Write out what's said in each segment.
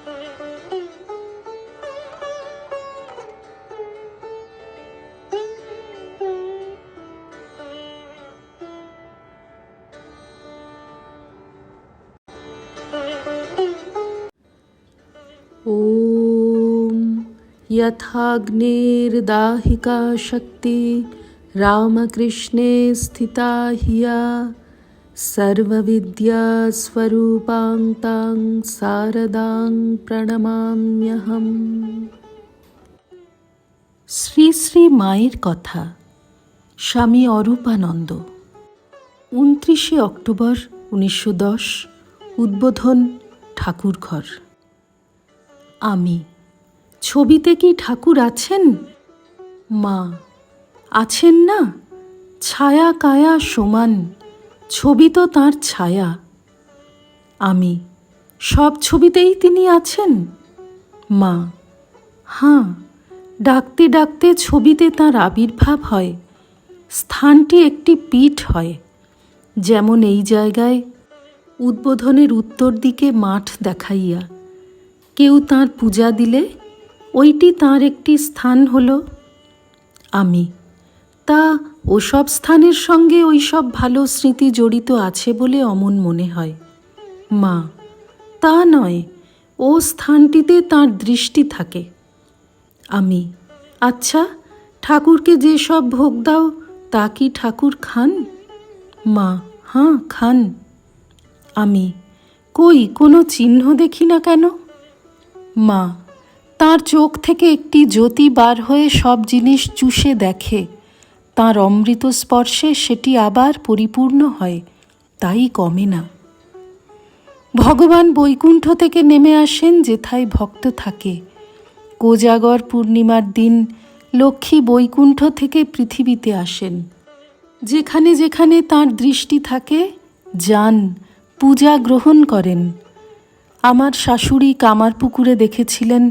ॐ यथाग्निर्दाहिका शक्ति रामकृष्णे स्थिता हिया सर्वविद्यास्वरूपां तां शारदां প্রণমাম্যহম। শ্রী শ্রী মায়ের কথা। স্বামী অরূপানন্দ। 29 অক্টোবর 1910। উদ্বোধন ঠাকুরঘর। আমি। ছবিতে কি ঠাকুর আছেন? মা। আছেন না? ছায়া কায়া সমান, ছবি তো তাঁর ছায়া। আমি। সব ছবিতেই তিনি আছেন? মা। হাঁ, ডাকতে ডাকতে ছবিতে তাঁর আবির্ভাব হয়। স্থানটি একটি পীঠ হয়, যেমন এই জায়গায় উদ্বোধনের উত্তর দিকে মাঠ দেখাইয়া কেউ তাঁর পূজা দিলে ওইটি তাঁর একটি স্থান হল। আমি। তা ওসব স্থানের সঙ্গে ওই সব ভালো স্মৃতি জড়িত আছে বলে অমন মনে হয়। মা। তা নয়, ও স্থানটিতে তাঁর দৃষ্টি থাকে। আমি। আচ্ছা, ঠাকুরকে যে সব ভোগ দাও তা কি ঠাকুর খান? মা। হাঁ, খান। আমি। কই, কোনো চিহ্ন দেখি না কেন? মা। তাঁর চোখ থেকে একটি জ্যোতি বার হয়ে সব জিনিস চুষে দেখে, তাঁর অমৃত স্পর্শে সেটি আবার পরিপূর্ণ হয়, তাই কমে না। ভগবান বৈকুণ্ঠ থেকে নেমে আসেন যেথায় ভক্ত থাকে। কোজাগর পূর্ণিমার দিন লক্ষ্মী বৈকুণ্ঠ থেকে পৃথিবীতে আসেন। যেখানে যেখানে তাঁর দৃষ্টি থাকে যান, পূজা গ্রহণ করেন। আমার শাশুড়ি কামারপুকুরে দেখেছিলেন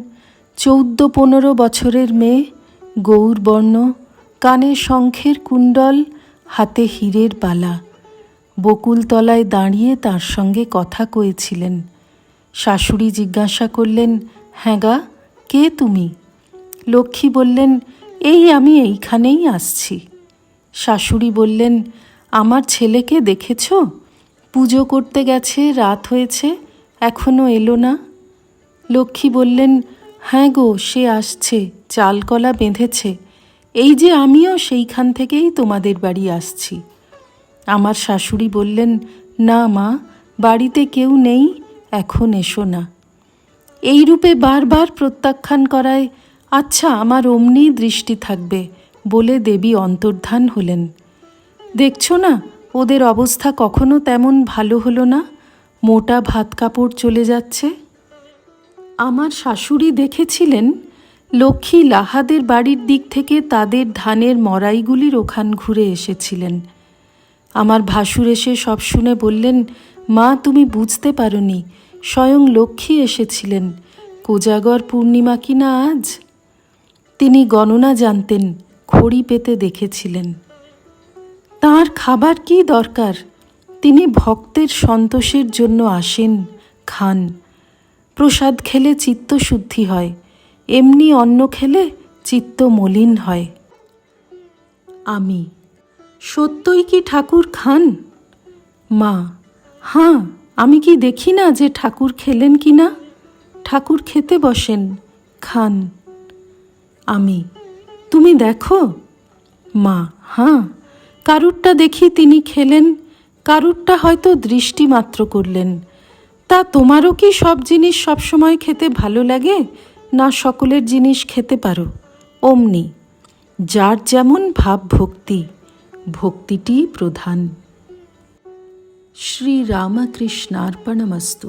14-15 বছরের মেয়ে, গৌরবর্ণ, কানে শঙ্খের কুণ্ডল, হাতে হীরের বালা, বকুলতলায় দাঁড়িয়ে তার সঙ্গে কথা কয়েছিলেন। শাশুড়ি জিজ্ঞাসা করলেন, হ্যাঁ গা, কে তুমি? লক্ষ্মী বললেন, এই আমি এইখানেই আসছি। শাশুড়ি বললেন, আমার ছেলেকে দেখেছ? পুজো করতে গেছে, রাত হয়েছে, এখনো এলো না। লক্ষ্মী বললেন, হ্যাঁ গো, সে আসছে, চালকলা বেঁধেছে। এই যে আমিও সেইখান থেকেই তোমাদের বাড়ি আসছি। আমার শাশুড়ি বললেন, না মা, বাড়িতে কেউ নেই, এখন এসো না। এই রূপে বারবার প্রত্যাখ্যান করায় আচ্ছা আমার অমনি দৃষ্টি থাকবে বলে দেবী অন্তর্ধান হলেন। দেখছো না, ওদের অবস্থা কখনো তেমন ভালো হলো না, মোটা ভাত কাপড় চলে যাচ্ছে। আমার শাশুড়ি দেখেছিলেন লক্ষ্মী লাহাদের বাড়ির দিক থেকে তাদের ধানের মরাইগুলির ওখান ঘুরে এসেছিলেন। আমার ভাসুর এসে সব শুনে বললেন, মা তুমি বুঝতে পারোনি, স্বয়ং লক্ষ্মী এসেছিলেন, কোজাগর পূর্ণিমা কি না আজ। তিনি গণনা জানতেন, খড়ি পেতে দেখেছিলেন। তাঁর খাবার কি দরকার, তিনি ভক্তের সন্তোষের জন্য আসেন, খান। প্রসাদ খেলে চিত্ত শুদ্ধি হয়, এমনি অন্ন খেলে চিত্ত মলিন হয়। আমি। সত্যই কি ঠাকুর খান? মা। হাঁ, আমি কি দেখি না যে ঠাকুর খেলেন কি না? ঠাকুর খেতে বসেন, খান। আমি। তুমি দেখো? মা। হাঁ, কারুরটা দেখি তিনি খেলেন, কারুরটা হয়তো দৃষ্টি মাত্র করলেন। তা তোমারও কি সব জিনিস সবসময় খেতে ভালো লাগে, না সকলের জিনিস খেতে পারো? অমনি যার যেমন ভাব ভক্তি, ভক্তিটি প্রধান। শ্রী রামকৃষ্ণার্পণমস্তু।